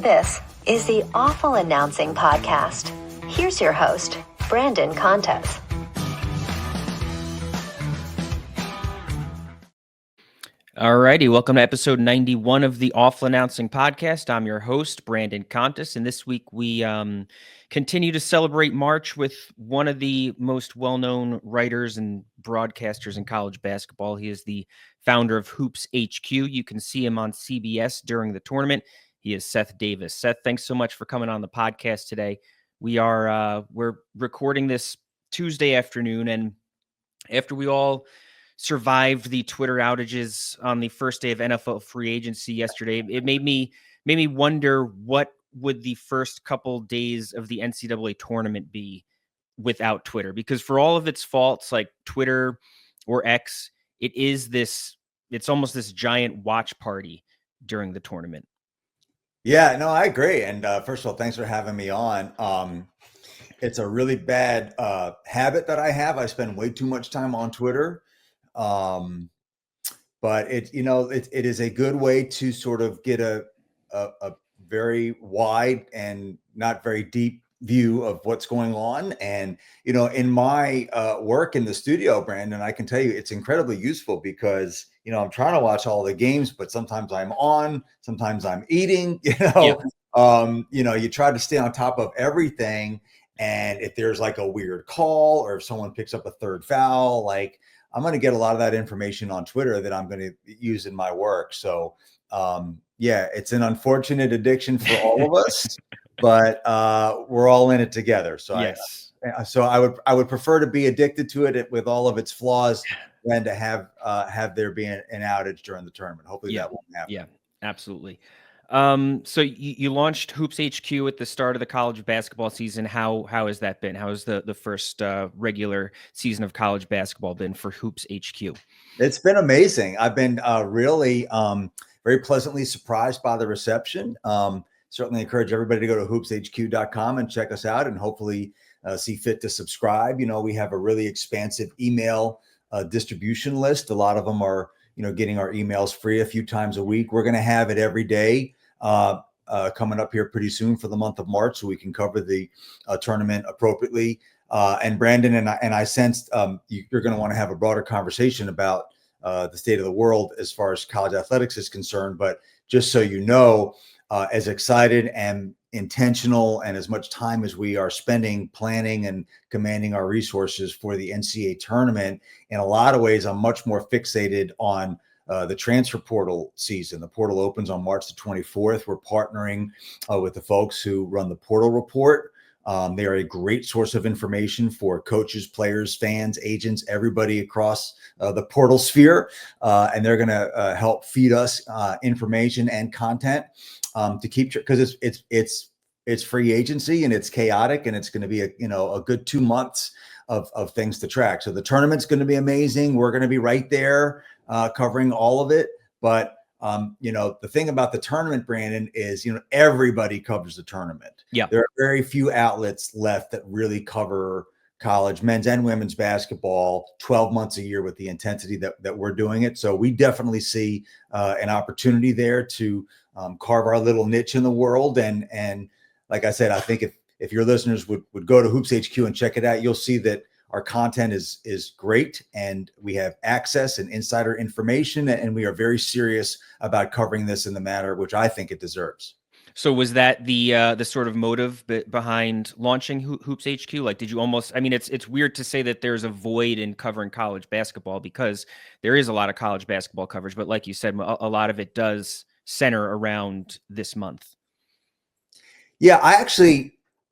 This is the Awful Announcing Podcast. Here's your host, Brandon Contes. All righty, welcome to episode 91 of the Awful Announcing Podcast. I'm your host, Brandon Contes, and this week we continue to celebrate March with one of the most well-known writers and broadcasters in college basketball. He is the founder of Hoops HQ. You can see him on CBS during the tournament. He is Seth Davis. Seth, thanks so much for coming on the podcast today. We're recording this Tuesday afternoon, and after we all survived the Twitter outages on the first day of NFL free agency yesterday, it made me wonder what would the first couple days of the NCAA tournament be without Twitter, because for all of its faults, like Twitter or X, it's almost this giant watch party during the tournament. Yeah, no, I agree. And first of all, thanks for having me on. It's a really bad habit that I have. I spend way too much time on Twitter. But it is a good way to sort of get a very wide and not very deep view of what's going on. And, in my work in the studio, Brandon, I can tell you it's incredibly useful because, I'm trying to watch all the games, but sometimes I'm on, sometimes I'm eating, you try to stay on top of everything. And if there's like a weird call or if someone picks up a third foul, like I'm going to get a lot of that information on Twitter that I'm going to use in my work. So, it's an unfortunate addiction for all of us, but we're all in it together. So yes. I would prefer to be addicted to it with all of its flaws than to have there be an outage during the tournament. Hopefully that won't happen. Yeah, absolutely. So you launched Hoops HQ at the start of the college basketball season. How has that been? How has the first regular season of college basketball been for Hoops HQ? It's been amazing. I've been really very pleasantly surprised by the reception. Certainly encourage everybody to go to hoopshq.com and check us out and hopefully see fit to subscribe. We have a really expansive email distribution list. A lot of them are getting our emails free a few times a week. We're going to have it every day coming up here pretty soon for the month of March, so we can cover the tournament appropriately. And Brandon and I sensed you're going to want to have a broader conversation about the state of the world as far as college athletics is concerned. But just so you know, as excited and intentional and as much time as we are spending planning and commanding our resources for the NCAA tournament, in a lot of ways, I'm much more fixated on the transfer portal season. The portal opens on March the 24th. We're partnering with the folks who run the portal report. They are a great source of information for coaches, players, fans, agents, everybody across the portal sphere. And they're going to help feed us information and content to keep, because it's free agency and it's chaotic, and it's going to be a good 2 months of things to track. So the tournament's going to be amazing. We're going to be right there covering all of it. But the thing about the tournament, Brandon, is, everybody covers the tournament. Yeah. There are very few outlets left that really cover college men's and women's basketball 12 months a year with the intensity that we're doing it. So we definitely see an opportunity there to carve our little niche in the world. And like I said, I think if your listeners would go to Hoops HQ and check it out, you'll see that our content is great, and we have access and insider information, and we are very serious about covering this in the manner which I think it deserves. So was that the sort of motive behind launching Hoops HQ? Like, did you almost? I mean, it's weird to say that there's a void in covering college basketball, because there is a lot of college basketball coverage, but like you said, a lot of it does center around this month. Yeah,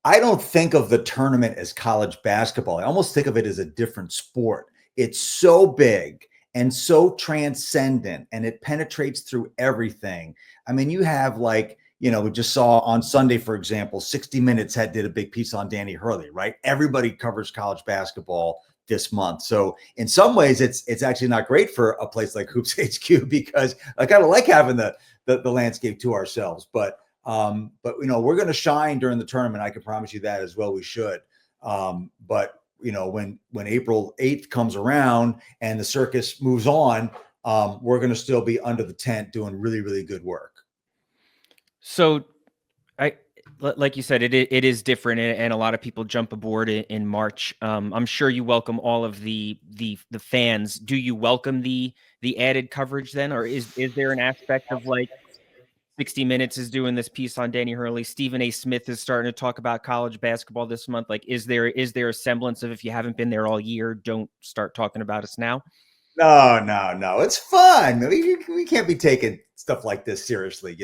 I don't think of the tournament as college basketball. I almost think of it as a different sport. It's so big and so transcendent, and it penetrates through everything. I mean, you have we just saw on Sunday, for example, 60 Minutes did a big piece on Danny Hurley, right? Everybody covers college basketball this month. So in some ways, it's actually not great for a place like Hoops HQ, because I kind of like having the landscape to ourselves. But we're going to shine during the tournament. I can promise you that as well. We should. But when April 8th comes around and the circus moves on, we're going to still be under the tent doing really, really good work. So Like you said, it is different, and a lot of people jump aboard in March. I'm sure you welcome all of the fans. Do you welcome the added coverage then, or is there an aspect of like 60 Minutes is doing this piece on Danny Hurley, Stephen A. Smith is starting to talk about college basketball this month? Like, is there a semblance of, if you haven't been there all year, don't start talking about us now? No. It's fun. We can't be taking stuff like this seriously.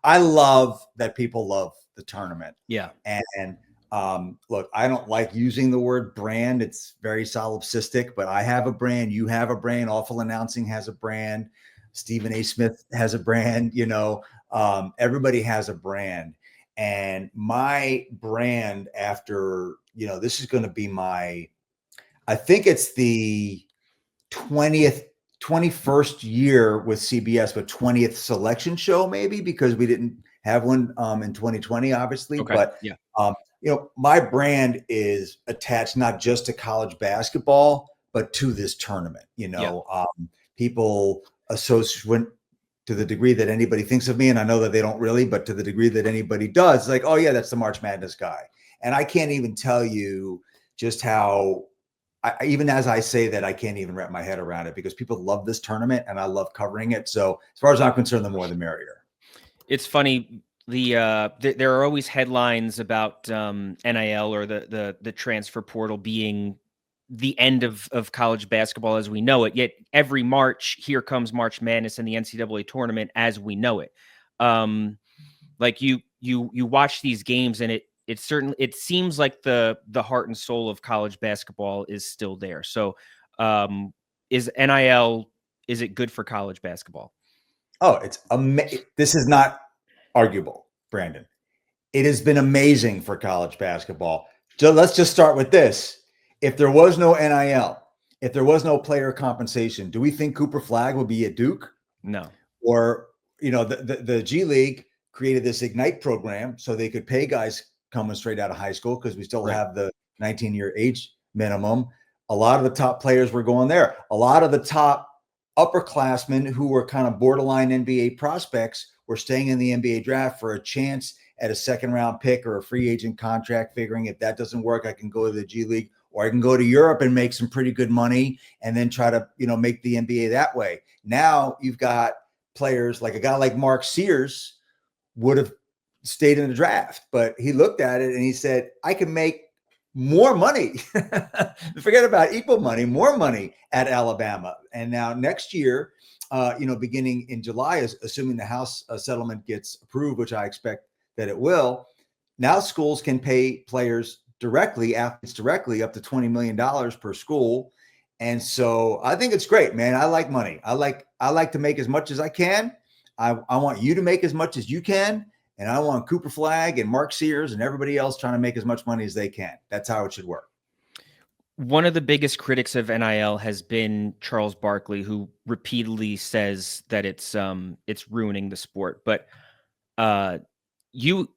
I love that people love the tournament. Yeah. And look, I don't like using the word brand. It's very solipsistic, but I have a brand. You have a brand. Awful Announcing has a brand. Stephen A. Smith has a brand. Everybody has a brand. And my brand after, this is going to be I think it's the 21st year with CBS, but 20th selection show, maybe, because we didn't have one in 2020, obviously. Okay. But yeah. My brand is attached not just to college basketball, but to this tournament. People associate, to the degree that anybody thinks of me, and I know that they don't really, but to the degree that anybody does, it's like, oh yeah, that's the March Madness guy. And I can't even tell you just how, even as I say that, I can't even wrap my head around it, because people love this tournament and I love covering it. So as far as I'm concerned, the more the merrier. It's funny. There are always headlines about NIL or the transfer portal being the end of college basketball as we know it. Yet every March, here comes March Madness and the NCAA tournament as we know it. Like you watch these games, and it seems like the heart and soul of college basketball is still there. So is NIL, is it good for college basketball? Oh, it's amazing. This is not arguable, Brandon. It has been amazing for college basketball. So let's just start with this. If there was no NIL, if there was no player compensation, do we think Cooper Flagg would be at Duke? No. Or, the G League created this Ignite program so they could pay guys coming straight out of high school, because we still have the 19-year age minimum. A lot of the top players were going there. A lot of the top upperclassmen who were kind of borderline NBA prospects were staying in the NBA draft for a chance at a second-round pick or a free agent contract, figuring if that doesn't work, I can go to the G League, or I can go to Europe and make some pretty good money and then try to, make the NBA that way. Now you've got players like a guy like Mark Sears would have stayed in the draft, but he looked at it and he said, I can make more money. Forget about equal money, more money at Alabama. And now next year, beginning in July, assuming the House settlement gets approved, which I expect that it will, now schools can pay players directly, athletes directly, up to $20 million per school. And so I think it's great, man. I like money. I like to make as much as I can. I want you to make as much as you can. And I want Cooper Flagg and Mark Sears and everybody else trying to make as much money as they can. That's how it should work. One of the biggest critics of NIL has been Charles Barkley, who repeatedly says that it's ruining the sport. But you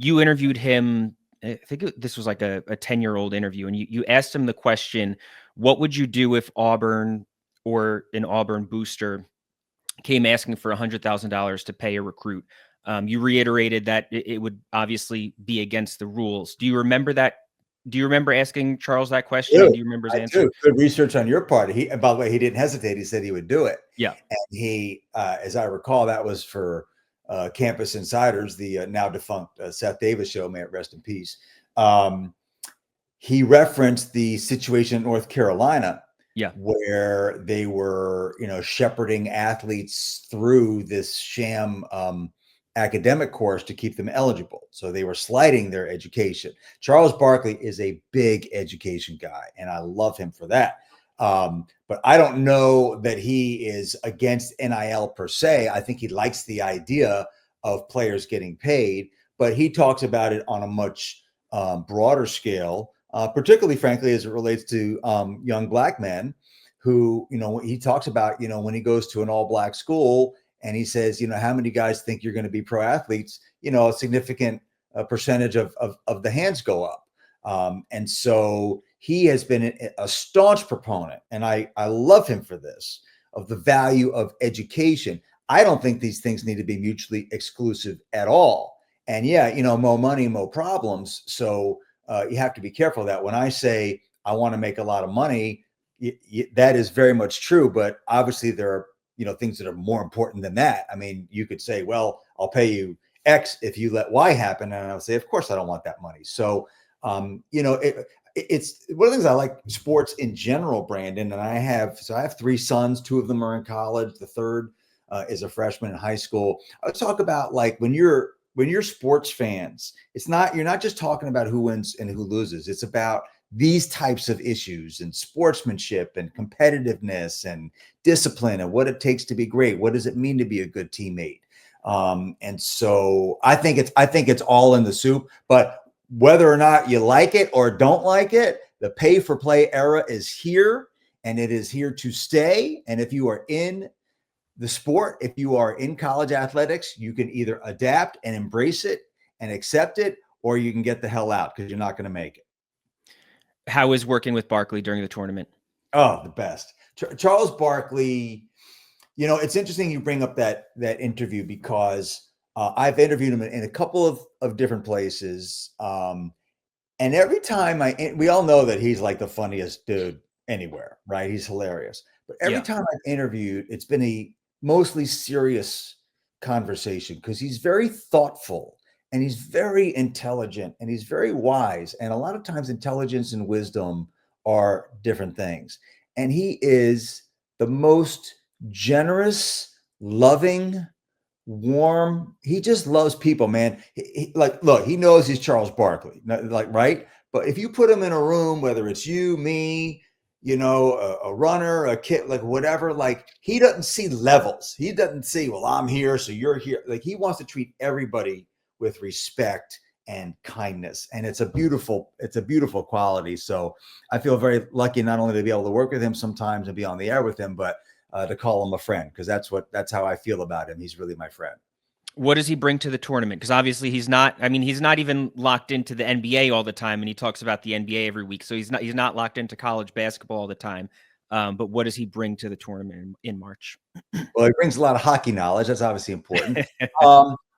interviewed him. I think this was like a 10-year-old interview, and you asked him the question, what would you do if Auburn or an Auburn booster came asking for $100,000 to pay a recruit? You reiterated that it would obviously be against the rules. Do you remember that? Do you remember asking Charles that question? Do you remember his answer? Good research on your part. By the way, he didn't hesitate. He said he would do it. Yeah. And he, as I recall, that was for Campus Insiders, the now defunct Seth Davis show, may it rest in peace. He referenced the situation in North Carolina, where they were, shepherding athletes through this sham academic course to keep them eligible. So they were sliding their education. Charles Barkley is a big education guy, and I love him for that. But I don't know that he is against NIL per se. I think he likes the idea of players getting paid, but he talks about it on a much broader scale, particularly, frankly, as it relates to young black men who, he talks about, when he goes to an all-black school and he says, how many guys think you're going to be pro athletes? A significant percentage of the hands go up. And so he has been a staunch proponent, and I love him for this, of the value of education. I don't think these things need to be mutually exclusive at all. And yeah, more money, more problems. So you have to be careful of that. When I say I want to make a lot of money, that is very much true. But obviously there are, things that are more important than that. I mean, you could say, well, I'll pay you X if you let Y happen. And I would say, of course, I don't want that money. So, it's one of the things I like sports in general, Brandon. And I have 3 sons. 2 of them are in college. The third is a freshman in high school. I talk about like when you're sports fans, you're not just talking about who wins and who loses. It's about these types of issues and sportsmanship and competitiveness and discipline and what it takes to be great. What does it mean to be a good teammate? And so I think it's all in the soup, but whether or not you like it or don't like it, the pay for play era is here and it is here to stay. And if you are in the sport, if you are in college athletics, you can either adapt and embrace it and accept it, or you can get the hell out because you're not going to make it. How is working with Barkley during the tournament? Oh, the best. Charles Barkley, it's interesting you bring up that interview because I've interviewed him in a couple of different places. And every time we all know that he's like the funniest dude anywhere, right? He's hilarious. But every time I've interviewed, it's been a mostly serious conversation because he's very thoughtful and he's very intelligent and he's very wise. And a lot of times intelligence and wisdom are different things. And he is the most generous, loving, warm. He just loves people, man. Look, he knows he's Charles Barkley, right? But if you put him in a room, whether it's you, me, a runner, a kid, like whatever, like he doesn't see levels. He doesn't see, well, I'm here, so you're here. Like he wants to treat everybody with respect and kindness. And it's a beautiful quality. So I feel very lucky not only to be able to work with him sometimes and be on the air with him, but to call him a friend, because that's how I feel about him. He's really my friend. What does he bring to the tournament? Because obviously he's not even locked into the NBA all the time, and he talks about the NBA every week. So he's not locked into college basketball all the time. But what does he bring to the tournament in March? Well, he brings a lot of hockey knowledge. That's obviously important.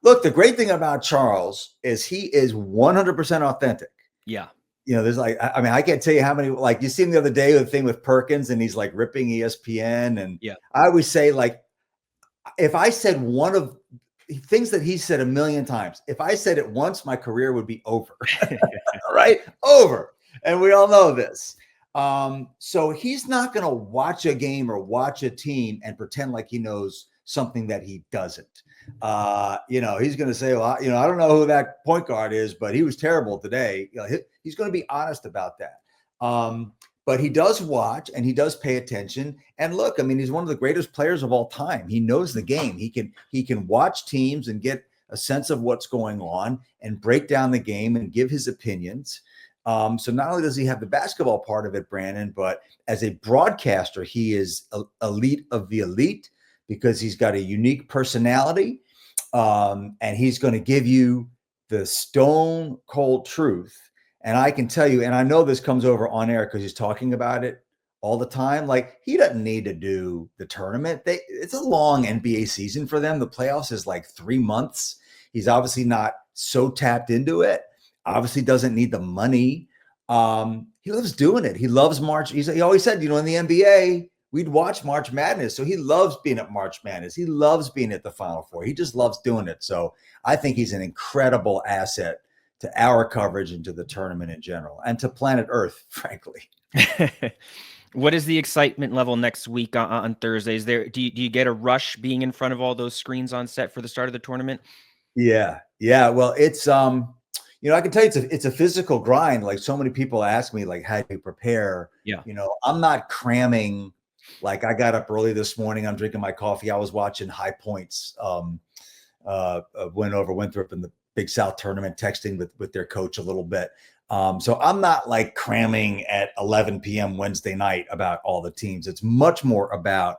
Look, the great thing about Charles is he is 100% authentic. Yeah. There's I can't tell you how many, like you see him the other day with the thing with Perkins and he's like ripping ESPN. And I always say, like, if I said one of things that he said a million times, if I said it once, my career would be over. Right? Over. And we all know this. So he's not going to watch a game or watch a team and pretend like he knows something that he doesn't. He's going to say, well, I don't know who that point guard is, but he was terrible today. He's going to be honest about that. But he does watch and he does pay attention. And look, I mean, he's one of the greatest players of all time. He knows the game. He can watch teams and get a sense of what's going on and break down the game and give his opinions. So not only does he have the basketball part of it, Brandon, but as a broadcaster, he is elite of the elite because he's got a unique personality. And he's going to give you the stone cold truth. And I can tell you, and I know this comes over on air because he's talking about it all the time. Like, he doesn't need to do the tournament. It's a long NBA season for them. The playoffs is like 3 months. He's obviously not so tapped into it. Obviously doesn't need the money. He loves doing it. He loves March. He always said, in the NBA, we'd watch March Madness. So he loves being at March Madness. He loves being at the Final Four. He just loves doing it. So I think he's an incredible asset to our coverage and to the tournament in general and to planet Earth, frankly. What is the excitement level next week on Thursdays? Do you get a rush being in front of all those screens on set for the start of the tournament? Yeah. Well, it's, I can tell you it's a physical grind. Like, so many people ask me, like, how do you prepare? Yeah. I'm not cramming. Like, I got up early this morning. I'm drinking my coffee. I was watching High Points, Winthrop in the Big South tournament, texting with their coach a little bit. So I'm not like cramming at 11 p.m. Wednesday night about all the teams. It's much more about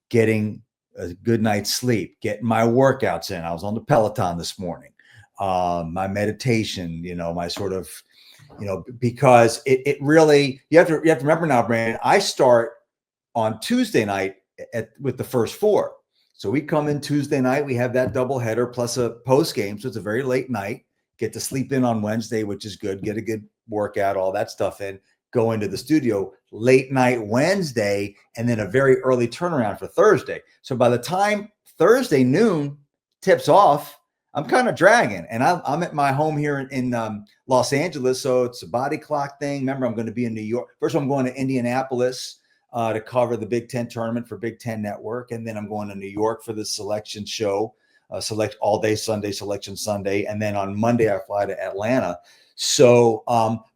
getting a good night's sleep, getting my workouts in. I was on the Peloton this morning. My meditation, my sort of, because it really, you have to remember now, Brandon, I start on Tuesday night with the first four. So we come in Tuesday night, we have that doubleheader plus a post game. So it's a very late night, get to sleep in on Wednesday, which is good, get a good workout, all that stuff in, go into the studio late night Wednesday, and then a very early turnaround for Thursday. So by the time Thursday noon tips off, I'm kind of dragging, and I'm at my home here in Los Angeles. So it's a body clock thing. Remember, I'm going to be in New York. First, I'm going to Indianapolis to cover the Big Ten tournament for Big Ten Network. And then I'm going to New York for the selection show, select all day Sunday, selection Sunday. And then on Monday, I fly to Atlanta. So,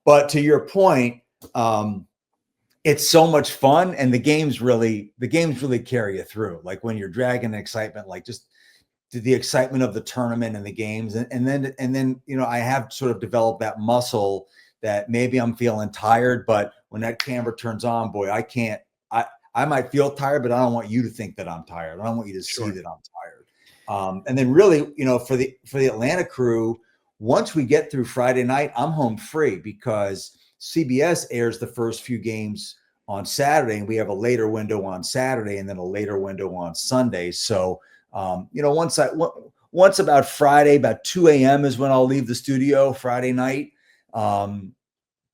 but to your point, it's so much fun. And the games really carry you through. Like when you're dragging excitement, like just the excitement of the tournament and the games. And then, you know, I have sort of developed that muscle that maybe I'm feeling tired, but when that camera turns on, boy, I might feel tired, but I don't want you to think that I'm tired. I don't want you to see that I'm tired. And then really, you know, for the Atlanta crew, once we get through Friday night, I'm home free because CBS airs the first few games on Saturday, and we have a later window on Saturday and then a later window on Sunday. So, you know, once about Friday, about 2 a.m. is when I'll leave the studio Friday night.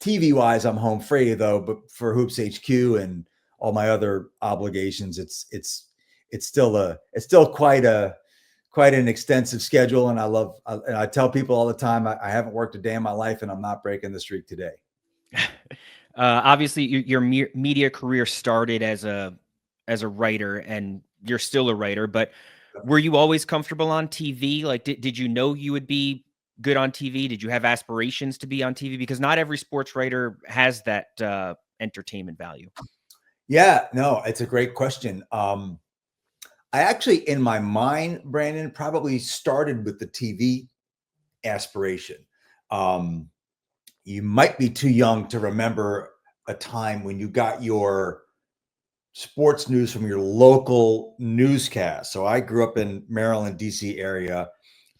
TV wise, I'm home free though, but for Hoops HQ and all my other obligations, it's still quite an extensive schedule. And I tell people all the time, I haven't worked a day in my life and I'm not breaking the streak today. Obviously your media career started as a writer, and you're still a writer, but were you always comfortable on TV? Like, did you know you would be good on TV? Did you have aspirations to be on TV? Because not every sports writer has that entertainment value. Yeah, no, it's a great question. I actually, in my mind, Brandon, probably started with the TV aspiration. You might be too young to remember a time when you got your sports news from your local newscast. So I grew up in Maryland, DC area.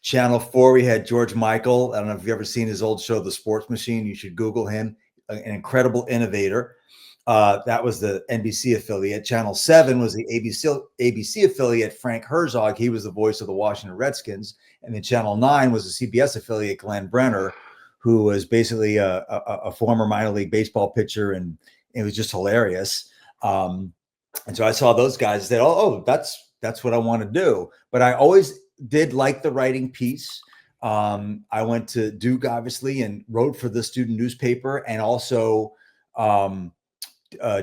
Channel 4, we had George Michael. I don't know if you've ever seen his old show, The Sports Machine. You should Google him, an incredible innovator. That was the NBC affiliate. Channel 7 was the ABC affiliate, Frank Herzog. He was the voice of the Washington Redskins. And then Channel 9 was the CBS affiliate, Glenn Brenner, who was basically a former minor league baseball pitcher, and it was just hilarious. And so I saw those guys and said, oh, that's what I want to do. But I always did like the writing piece. I went to Duke, obviously, and wrote for the student newspaper, and also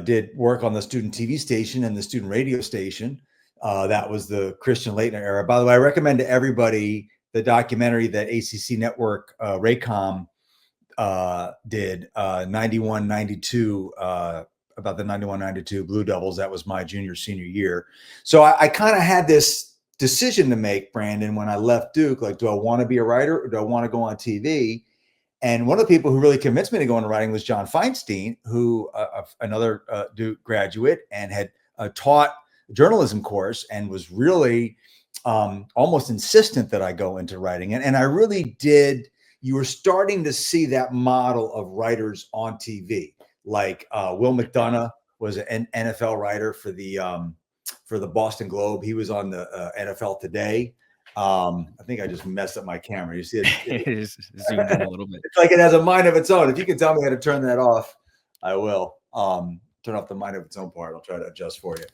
did work on the student TV station and the student radio station. That was the Christian Laettner era. By the way, I recommend to everybody the documentary that ACC Network, Raycom, did 91-92, about the 91-92 Blue Devils. That was my senior year. So I kind of had this decision to make, Brandon, when I left Duke. Like, do I want to be a writer or do I want to go on TV? And one of the people who really convinced me to go into writing was John Feinstein, who another Duke graduate, and had taught a journalism course and was really almost insistent that I go into writing. And I really did. You were starting to see that model of writers on TV. Like Will McDonough was an NFL writer for the Boston Globe. He was on the NFL Today. I think I just messed up my camera. You see it? It's zoomed in a little bit. It's like it has a mind of its own. If you can tell me how to turn that off, I will. Turn off the mind of its own part. I'll try to adjust for you.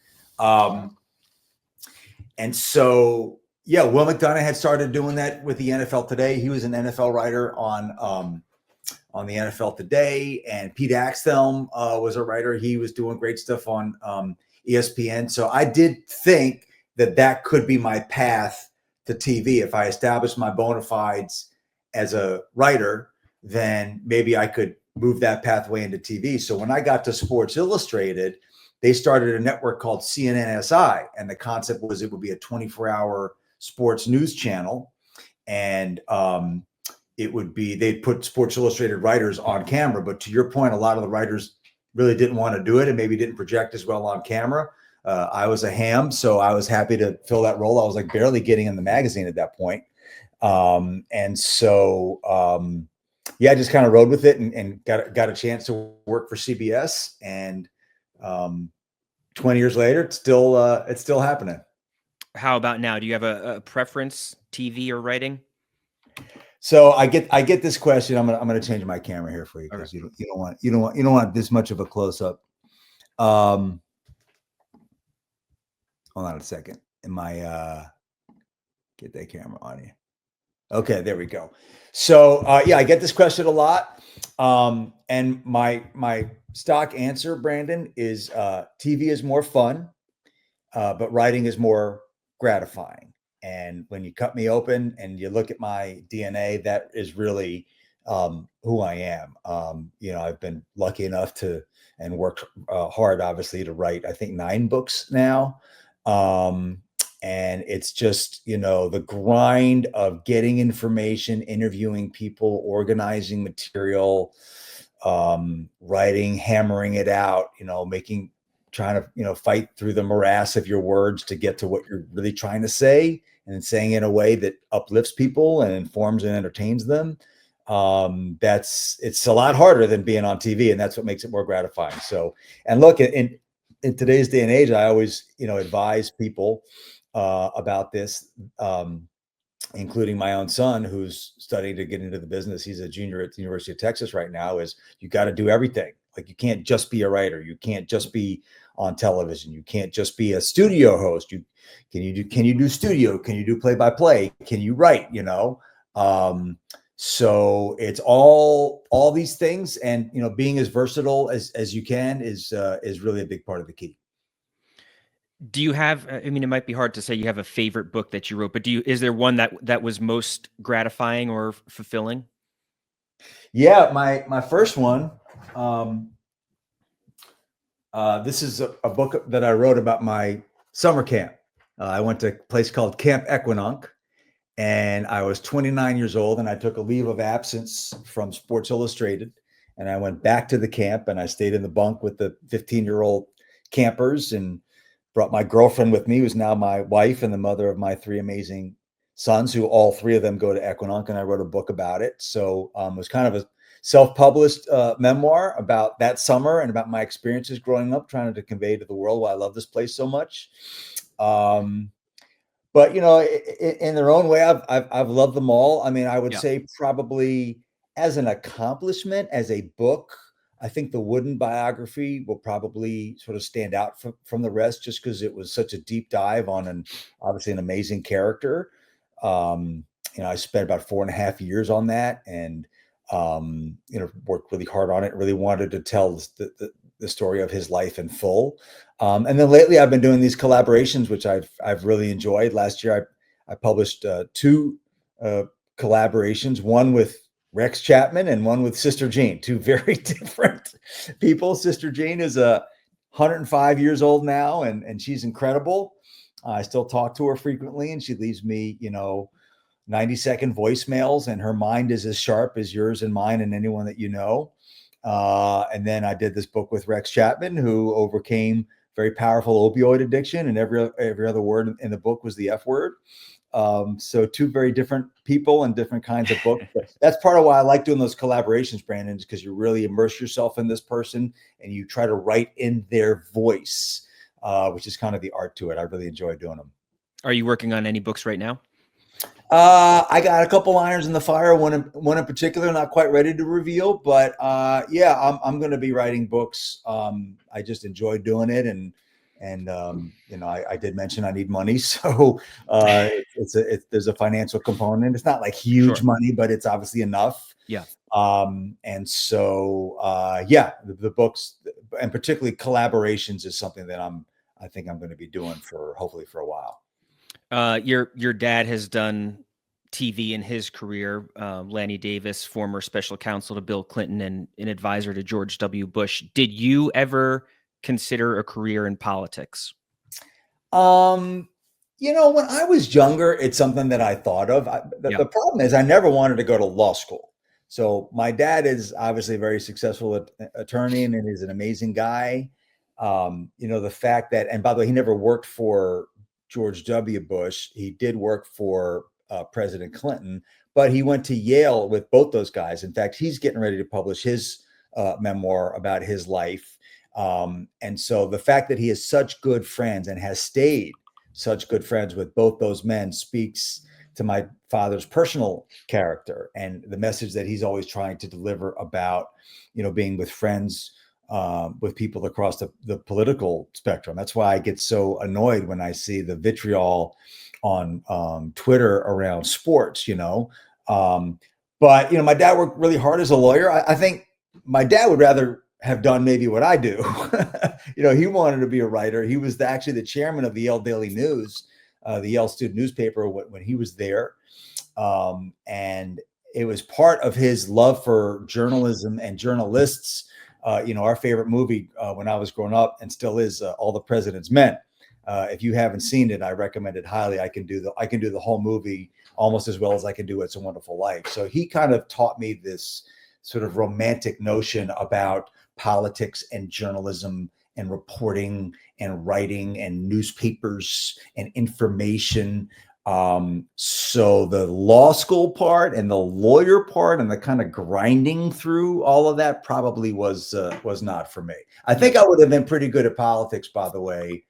And so, yeah, Will McDonough had started doing that with the NFL Today. He was an NFL writer on the NFL Today, and Pete Axthelm was a writer. He was doing great stuff on ESPN. So I did think that could be my path to TV. If I established my bona fides as a writer, then maybe I could move that pathway into TV. So when I got to Sports Illustrated, they started a network called CNNSI, and the concept was it would be a 24-hour sports news channel, and it would be, they'd put Sports Illustrated writers on camera. But to your point, a lot of the writers really didn't want to do it and maybe didn't project as well on camera. I was a ham, so I was happy to fill that role. I was like barely getting in the magazine at that point. And so, yeah, I just kind of rode with it and got a chance to work for CBS. And 20 years later, it's still happening. How about now? Do you have a preference, TV or writing? So I get this question. I'm gonna change my camera here for you because Okay. you don't want this much of a close up. Hold on a second. Am I get that camera on you? Okay, there we go. So yeah, I get this question a lot. And my stock answer, Brandon, is TV is more fun, but writing is more gratifying. And when you cut me open and you look at my DNA, that is really who I am. I've been lucky enough to and worked hard, obviously, to write, I think, 9 books now. And it's just, the grind of getting information, interviewing people, organizing material, writing, hammering it out, trying to fight through the morass of your words to get to what you're really trying to say, and saying it in a way that uplifts people and informs and entertains them. It's a lot harder than being on TV, and that's what makes it more gratifying. So, and look, in today's day and age, I always advise people about this, including my own son, who's studying to get into the business. He's a junior at the University of Texas right now. Is you got to do everything. Like, you can't just be a writer. You can't just be on television. You can't just be a studio host. Can you do studio? Can you do play by play? Can you write? So it's all these things, and being as versatile as you can is really a big part of the key. Do you have, I mean, it might be hard to say you have a favorite book that you wrote, but is there one that was most gratifying or fulfilling? Yeah, my first one. This is a book that I wrote about my summer camp. I went to a place called Camp Equinunk, and I was 29 years old, and I took a leave of absence from Sports Illustrated, and I went back to the camp, and I stayed in the bunk with the 15-year-old campers, and brought my girlfriend with me, who's now my wife and the mother of my 3 amazing sons, who all 3 of them go to Equinunk, and I wrote a book about it. So it was kind of a self-published memoir about that summer and about my experiences growing up, trying to convey to the world why I love this place so much. But in their own way, I've loved them all. I mean, I would say probably as an accomplishment, as a book, I think the Wooden biography will probably sort of stand out from the rest, just because it was such a deep dive on obviously an amazing character. I spent about 4.5 years on that, and worked really hard on it. Really wanted to tell the story of his life in full. And then lately, I've been doing these collaborations, which I've really enjoyed. Last year, I published 2 collaborations, one with Rex Chapman and one with Sister Jean, 2 very different people. Sister Jean is 105 years old now, and she's incredible. I still talk to her frequently, and she leaves me, 90-second voicemails, and her mind is as sharp as yours and mine and anyone that you know. And then I did this book with Rex Chapman, who overcame very powerful opioid addiction, and every other word in the book was the F word. So 2 very different people and different kinds of books. But that's part of why I like doing those collaborations, Brandon, is because you really immerse yourself in this person and you try to write in their voice, which is kind of the art to it. I really enjoy doing them. Are you working on any books right now? I got a couple irons in the fire. One in particular, not quite ready to reveal, but yeah, I'm going to be writing books. I just enjoy doing it, and I did mention I need money, so there's a financial component. It's not like huge money, but it's obviously enough. Yeah. And so yeah, the books, and particularly collaborations, is something that I think I'm going to be doing hopefully for a while. Your dad has done TV in his career. Lanny Davis, former special counsel to Bill Clinton and an advisor to George W. Bush. Did you ever consider a career in politics? When I was younger, it's something that I thought of. The problem is I never wanted to go to law school. So my dad is obviously a very successful attorney, and he's an amazing guy. The fact that, and by the way, he never worked for George W. Bush. He did work for President Clinton, but he went to Yale with both those guys. In fact, he's getting ready to publish his memoir about his life. And so the fact that he has such good friends and has stayed such good friends with both those men speaks to my father's personal character and the message that he's always trying to deliver about, being with friends, with people across the political spectrum. That's why I get so annoyed when I see the vitriol on Twitter around sports, but my dad worked really hard as a lawyer. I think my dad would rather have done maybe what I do. He wanted to be a writer. He was actually the chairman of the Yale Daily News, the Yale student newspaper, when he was there. And it was part of his love for journalism and journalists. Our favorite movie when I was growing up, and still is, All the President's Men. If you haven't seen it, I recommend it highly. I can do the whole movie almost as well as I can do It's a Wonderful Life. So he kind of taught me this sort of romantic notion about politics and journalism and reporting and writing and newspapers and information. So the law school part and the lawyer part and the kind of grinding through all of that probably was not for me. I think I would have been pretty good at politics, by the way,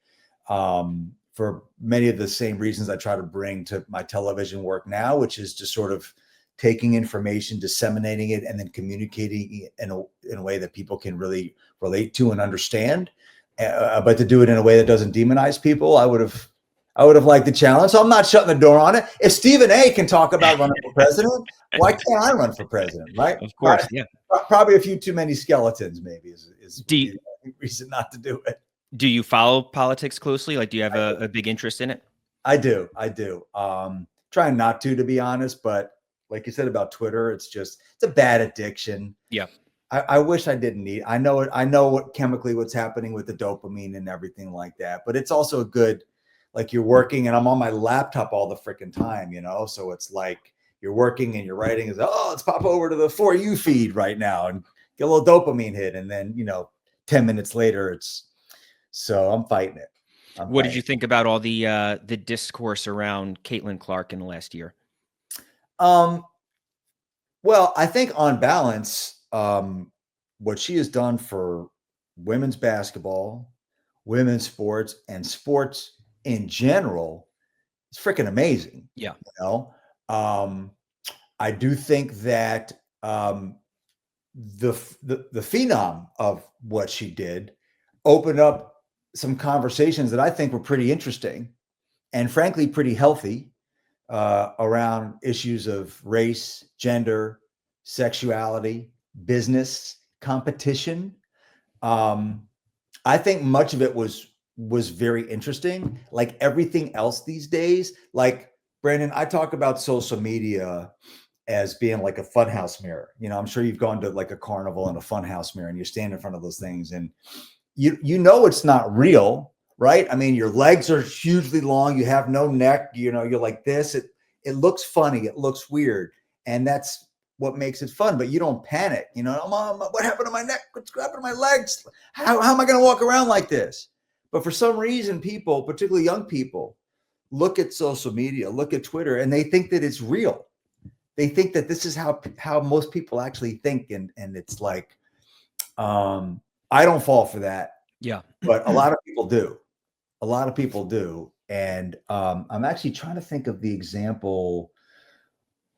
for many of the same reasons I try to bring to my television work now, which is just sort of taking information, disseminating it, and then communicating it in a way that people can really relate to and understand. But to do it in a way that doesn't demonize people, I would have liked the challenge. So I'm not shutting the door on it. If Stephen A. can talk about running for president, why can't I run for president? Right? Of course, yeah. Probably a few too many skeletons, maybe, is the reason not to do it. Do you follow politics closely? Like, do you have a big interest in it? I do. Trying not to be honest, but like you said about Twitter, it's a bad addiction. Yeah. I wish I didn't need. I know chemically what's happening with the dopamine and everything like that, but it's also a good, like, you're working and I'm on my laptop all the freaking time, so it's like you're working and you're writing is, let's pop over to the For You feed right now and get a little dopamine hit. And then, 10 minutes later, so I'm fighting it. What did you think about all the discourse around Caitlin Clark in the last year? Well, I think on balance, what she has done for women's basketball, women's sports, and sports in general is freaking amazing. Yeah. I do think that the phenom of what she did opened up some conversations that I think were pretty interesting and frankly pretty healthy around issues of race, gender, sexuality, business, competition. I think much of it was very interesting. Like everything else these days, like Brandon, I talk about social media as being like a funhouse mirror. I'm sure you've gone to like a carnival and a funhouse mirror and you stand in front of those things and it's not real, right? I mean, your legs are hugely long. You have no neck, you're like this. It looks funny. It looks weird. And that's what makes it fun, but you don't panic. Mom, what happened to my neck? What's happened to my legs? How am I going to walk around like this? But for some reason, people, particularly young people, look at social media, look at Twitter, and they think that it's real. They think that this is how most people actually think. And it's like, I don't fall for that. Yeah. But a lot of people do. And I'm actually trying to think of the example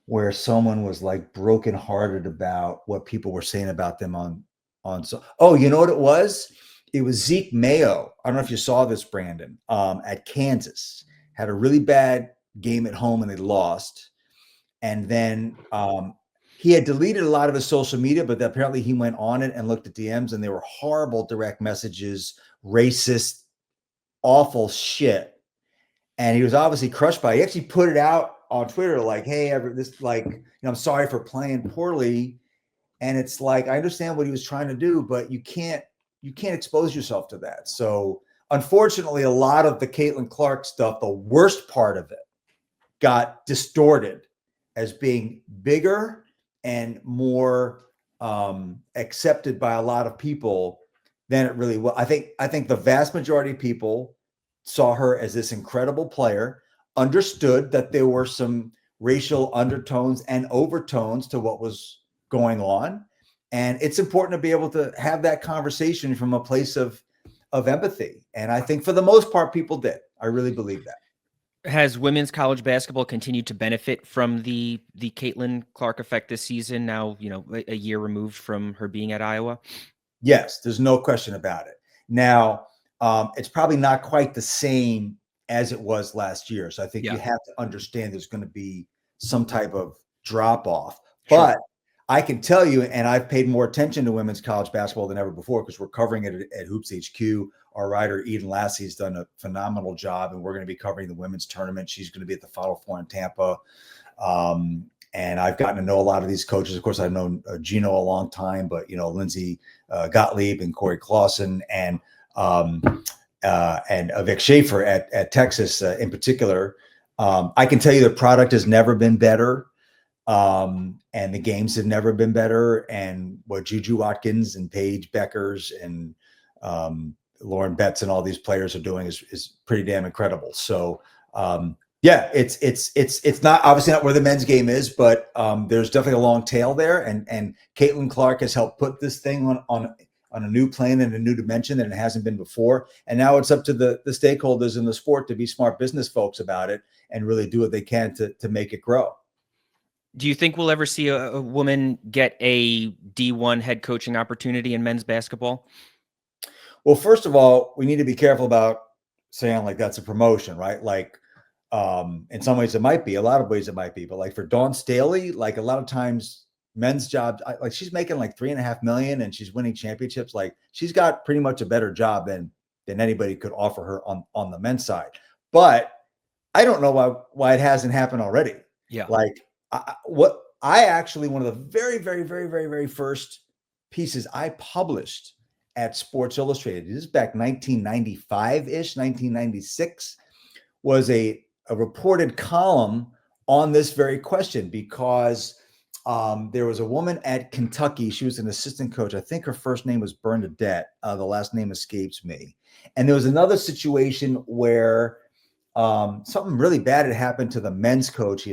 where someone was like brokenhearted about what people were saying about them you know what it was? It was Zeke Mayo. I don't know if you saw this, Brandon, at Kansas. Had a really bad game at home and they lost. And then he had deleted a lot of his social media, but apparently he went on it and looked at DMs and they were horrible direct messages, racist, awful shit. And he was obviously crushed by it. He actually put it out on Twitter like, hey, I'm sorry for playing poorly. And it's like, I understand what he was trying to do, but you can't expose yourself to that. So unfortunately, a lot of the Caitlin Clark stuff, the worst part of it, got distorted as being bigger and more accepted by a lot of people than it really was. I think the vast majority of people saw her as this incredible player, understood that there were some racial undertones and overtones to what was going on. And it's important to be able to have that conversation from a place of of empathy. And I think for the most part, people did. I really believe that. Has women's college basketball continued to benefit from the Caitlin Clark effect this season? Now, a year removed from her being at Iowa. Yes, there's no question about it. Now, it's probably not quite the same as it was last year. So I think you have to understand there's going to be some type of drop off. Sure. But I can tell you, and I've paid more attention to women's college basketball than ever before because we're covering it at Hoops HQ. Our writer, Eden Lassie, has done a phenomenal job, and we're going to be covering the women's tournament. She's going to be at the Final Four in Tampa. And I've gotten to know a lot of these coaches. Of course, I've known Gino a long time, but, Lindsay Gottlieb and Corey Clausen and Vic Schaefer at Texas in particular. I can tell you the product has never been better. And the games have never been better. And what Juju Watkins and Paige Beckers and Lauren Betts and all these players are doing is pretty damn incredible. So it's not obviously not where the men's game is, but there's definitely a long tail there. And Caitlin Clark has helped put this thing on a new plane and a new dimension that it hasn't been before. And now it's up to the stakeholders in the sport to be smart business folks about it and really do what they can to make it grow. Do you think we'll ever see a woman get a D1 head coaching opportunity in men's basketball? Well, first of all, we need to be careful about saying like that's a promotion, right? Like in some ways it might be, a lot of ways it might be, but like for Dawn Staley, like a lot of times men's jobs, like she's making like $3.5 million and she's winning championships. Like she's got pretty much a better job than anybody could offer her on the men's side. But I don't know why it hasn't happened already. Yeah. Like one of the very, very, very, very, very first pieces I published at Sports Illustrated, this is back 1995-ish, 1996, was a reported column on this very question because there was a woman at Kentucky. She was an assistant coach. I think her first name was Bernadette. The last name escapes me. And there was another situation where something really bad had happened to the men's coach.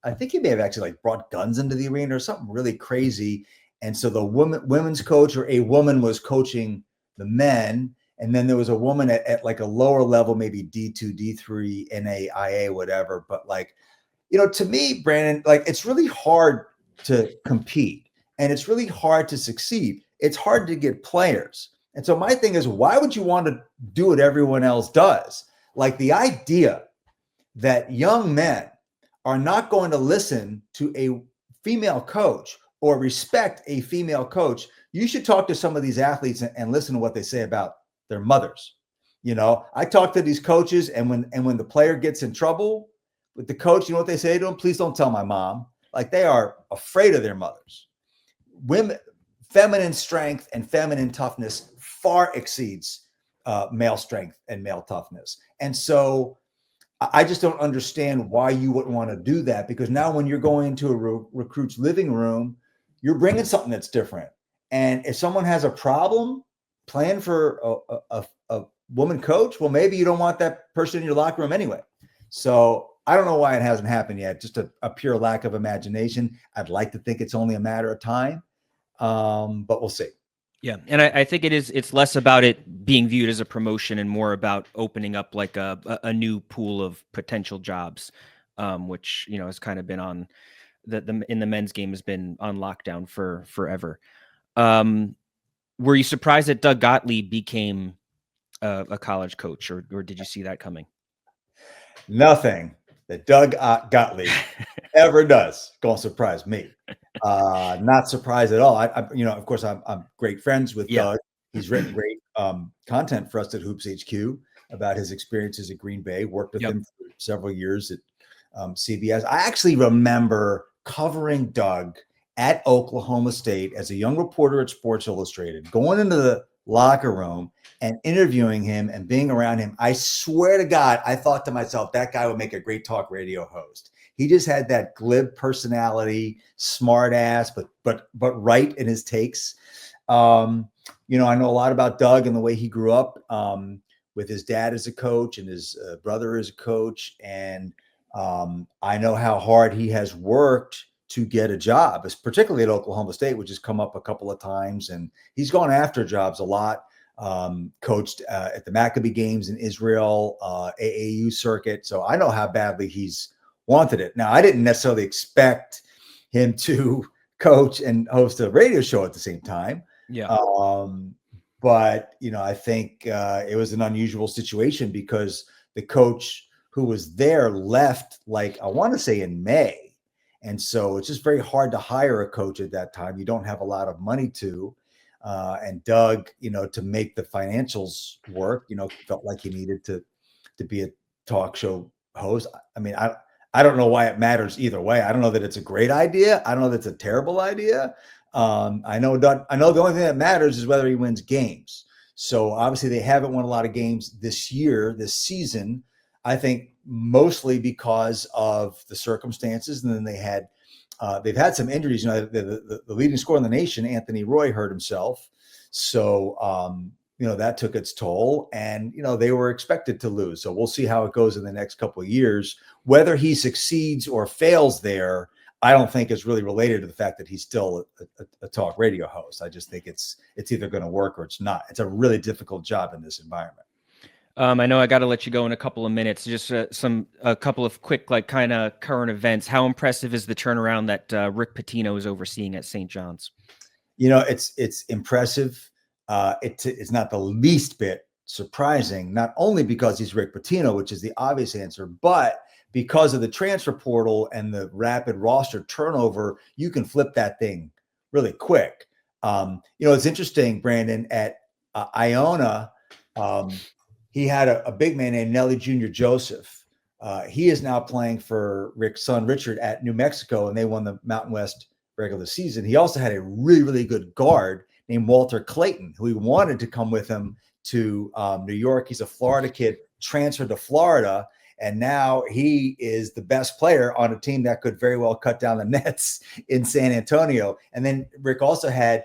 I think he may have actually brought guns into the arena or something really crazy. And so the women's coach or a woman was coaching the men. And then there was a woman at like a lower level, maybe D2, D3, NAIA, whatever. But to me, Brandon, it's really hard to compete and it's really hard to succeed. It's hard to get players. And so my thing is, why would you want to do what everyone else does? Like the idea that young men are not going to listen to a female coach or respect a female coach. You should talk to some of these athletes and listen to what they say about their mothers. I talk to these coaches and when the player gets in trouble with the coach, you know what they say to him? Please don't tell my mom. Like they are afraid of their mothers. Women, feminine strength and feminine toughness far exceeds male strength and male toughness. And so I just don't understand why you wouldn't want to do that, because now when you're going into a recruit's living room, you're bringing something that's different. And if someone has a problem playing for a woman coach, well, maybe you don't want that person in your locker room anyway. So I don't know why it hasn't happened yet. Just a pure lack of imagination. I'd like to think it's only a matter of time, but we'll see. Yeah. And I think it's less about it being viewed as a promotion and more about opening up like a new pool of potential jobs, which, has kind of been on in the men's game has been on lockdown for forever. Were you surprised that Doug Gottlieb became a college coach or did you see that coming? Nothing that Doug Gottlieb ever does going to surprise me. Not surprised at all. Of course, I'm great friends with Doug. He's written great content for us at Hoops HQ about his experiences at Green Bay. Worked with him for several years at CBS. I actually remember covering Doug at Oklahoma State as a young reporter at Sports Illustrated, going into the locker room and interviewing him and being around him. I swear to God, I thought to myself, that guy would make a great talk radio host. He just had that glib personality, smart ass, but right in his takes. I know a lot about Doug and the way he grew up with his dad as a coach and his brother as a coach. And I know how hard he has worked to get a job, particularly at Oklahoma State, which has come up a couple of times. And he's gone after jobs a lot. coached at the Maccabi games in Israel, AAU circuit. So I know how badly he's wanted it. Now, I didn't necessarily expect him to coach and host a radio show at the same time. Yeah. But, I think it was an unusual situation because the coach who was there left, like, I want to say in May. And so it's just very hard to hire a coach at that time. You don't have a lot of money to. And Doug, to make the financials work, felt like he needed to be a talk show host. I mean, I don't know why it matters either way. I don't know that it's a great idea. I don't know that it's a terrible idea. I know the only thing that matters is whether he wins games. So obviously they haven't won a lot of games this season, I think mostly because of the circumstances. And then they've had some injuries. The leading scorer in the nation, Anthony Roy, hurt himself. So, that took its toll, and, they were expected to lose. So we'll see how it goes in the next couple of years. Whether he succeeds or fails there, I don't think is really related to the fact that he's still a talk radio host. I just think it's either going to work or it's not. It's a really difficult job in this environment. I know I got to let you go in a couple of minutes. Just a couple of quick, kind of current events. How impressive is the turnaround that Rick Pitino is overseeing at St. John's? It's impressive. It's not the least bit surprising, not only because he's Rick Pitino, which is the obvious answer, but because of the transfer portal and the rapid roster turnover, you can flip that thing really quick. It's interesting, Brandon, at Iona, he had a big man named Nelly Jr. Joseph. He is now playing for Rick's son, Richard, at New Mexico, and they won the Mountain West regular season. He also had a really, really good guard named Walter Clayton, who he wanted to come with him to New York. He's a Florida kid, transferred to Florida, and now he is the best player on a team that could very well cut down the nets in San Antonio. And then Rick also had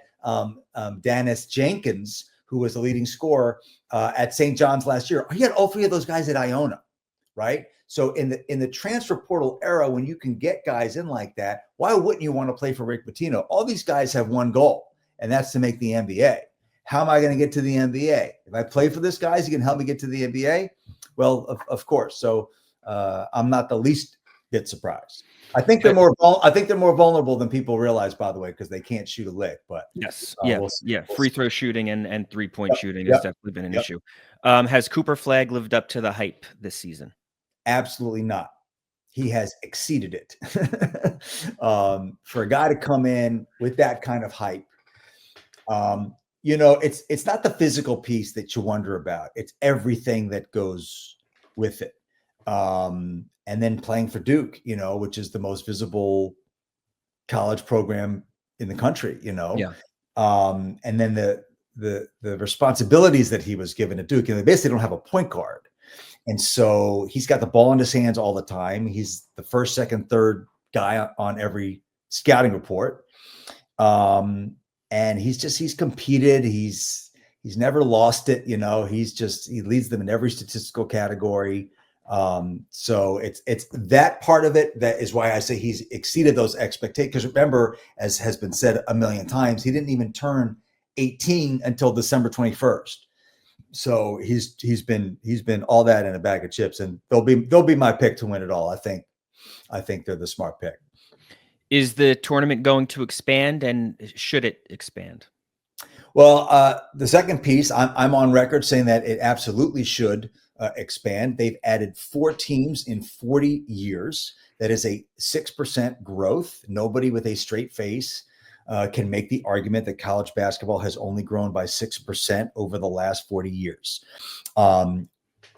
Dennis Jenkins, who was the leading scorer at St. John's last year. He had all three of those guys at Iona, right? So in the transfer portal era, when you can get guys in like that, why wouldn't you want to play for Rick Pitino? All these guys have one goal, and that's to make the NBA. How am I going to get to the NBA? If I play for this guy, he can help me get to the NBA. Well, of course. So I'm not the least bit surprised. I think they're more vulnerable than people realize, by the way, because they can't shoot a lick. But yes, we'll free throw shooting and 3-point shooting has definitely been an issue. Has Cooper Flagg lived up to the hype this season? Absolutely not. He has exceeded it. For a guy to come in with that kind of hype, it's not the physical piece that you wonder about. It's everything that goes with it. And then playing for Duke, which is the most visible college program in the country, and then the responsibilities that he was given at Duke, they basically don't have a point guard. And so he's got the ball in his hands all the time. He's the first, second, third guy on every scouting report. And he's competed. He's never lost it. He leads them in every statistical category. So it's that part of it that is why I say he's exceeded those expectations. Because remember, as has been said a million times, he didn't even turn 18 until December 21st. So he's been all that in a bag of chips, and they'll be my pick to win it all. I think they're the smart pick. Is the tournament going to expand, and should it expand? Well, the second piece, I'm on record saying that it absolutely should expand. They've added 4 teams in 40 years. That is a 6% growth. Nobody with a straight face can make the argument that college basketball has only grown by 6% over the last 40 years.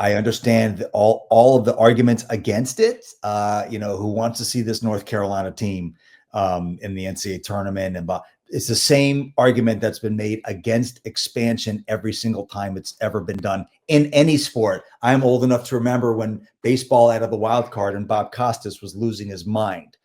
I understand all of the arguments against it. Who wants to see this North Carolina team in the NCAA tournament? And it's the same argument that's been made against expansion every single time it's ever been done in any sport. I'm old enough to remember when baseball out of the wild card and Bob Costas was losing his mind.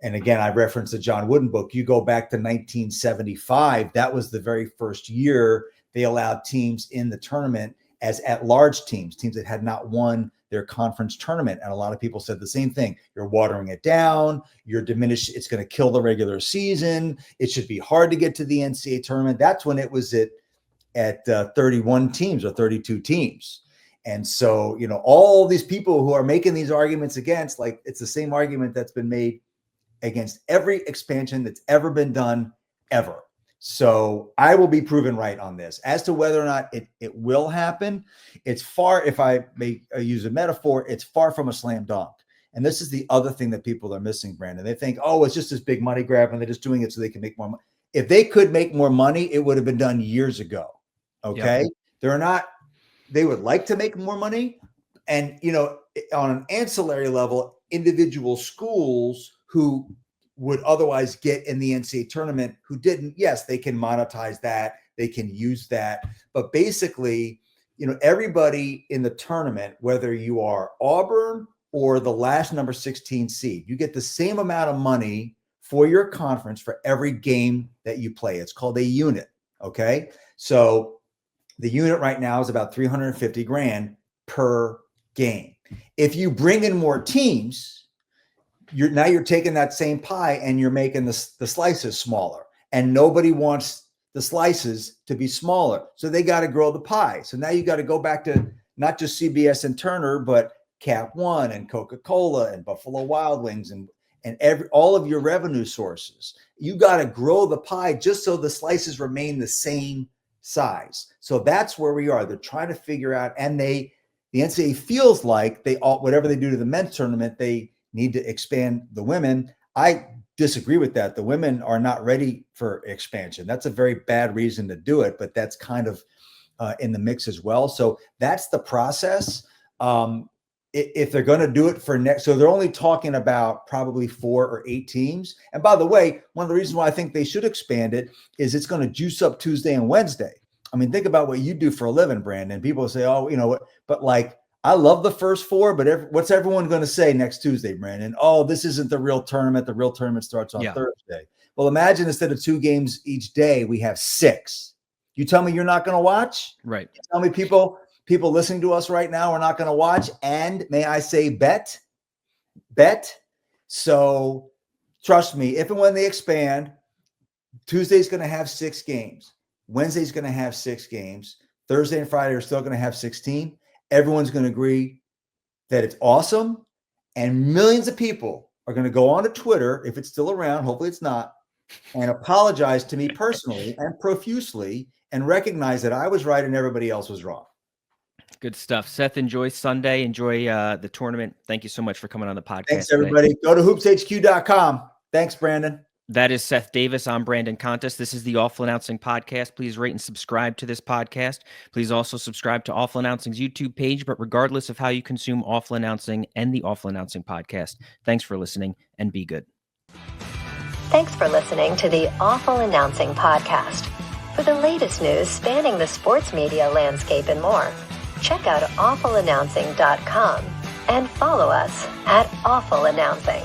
And again, I referenced the John Wooden book. You go back to 1975. That was the very first year they allowed teams in the tournament as at-large teams that had not won their conference tournament. And a lot of people said the same thing. You're watering it down. You're diminished. It's going to kill the regular season. It should be hard to get to the NCAA tournament. That's when it was at at 31 teams or 32 teams. And so, all these people who are making these arguments against, like, it's the same argument that's been made against every expansion that's ever been done ever. So I will be proven right on this. As to whether or not it will happen, it's far, if I may use a metaphor, it's far from a slam dunk. And this is the other thing that people are missing, Brandon. They think, oh, it's just this big money grab and they're just doing it so they can make more money. If they could make more money, it would have been done years ago. Okay. Yep. They would like to make more money. And, on an ancillary level, individual schools who would otherwise get in the NCAA tournament who didn't, yes, they can monetize that. They can use that. But basically, everybody in the tournament, whether you are Auburn or the last number 16 seed, you get the same amount of money for your conference for every game that you play. It's called a unit. Okay. So the unit right now is about $350,000 per game. If you bring in more teams, you're taking that same pie and you're making the slices smaller, and nobody wants the slices to be smaller. So they got to grow the pie. So now you got to go back to not just CBS and Turner, but Cap One and Coca-Cola and Buffalo Wild Wings and all of your revenue sources. You got to grow the pie just so the slices remain the same size. So that's where we are. They're trying to figure out, and the NCAA feels like whatever they do to the men's tournament, they need to expand the women. I disagree with that. The women are not ready for expansion. That's a very bad reason to do it, but that's kind of in the mix as well. So that's the process. If they're going to do it for next, so they're only talking about probably 4 or 8 teams. And by the way, one of the reasons why I think they should expand it is it's going to juice up Tuesday and Wednesday. I mean, think about what you do for a living, Brandon. People say, oh, but like, I love the first 4, but what's everyone going to say next Tuesday, Brandon? Oh, this isn't the real tournament. The real tournament starts on Thursday. Well, imagine instead of 2 games each day, we have 6. You tell me you're not going to watch? Right. You tell me people listening to us right now are not going to watch. And may I say bet? So trust me, if and when they expand, Tuesday's going to have 6 games. Wednesday's going to have 6 games. Thursday and Friday are still going to have 16. Everyone's going to agree that it's awesome. And millions of people are going to go on to Twitter, if it's still around, hopefully it's not, and apologize to me personally and profusely and recognize that I was right and everybody else was wrong. Good stuff. Seth, enjoy Sunday. Enjoy the tournament. Thank you so much for coming on the podcast. Thanks, everybody. Today. Go to hoopshq.com. Thanks, Brandon. That is Seth Davis. I'm Brandon Contes. This is the Awful Announcing Podcast. Please rate and subscribe to this podcast. Please also subscribe to Awful Announcing's YouTube page. But regardless of how you consume Awful Announcing and the Awful Announcing Podcast, thanks for listening and be good. Thanks for listening to the Awful Announcing Podcast. For the latest news spanning the sports media landscape and more, check out awfulannouncing.com and follow us at Awful Announcing.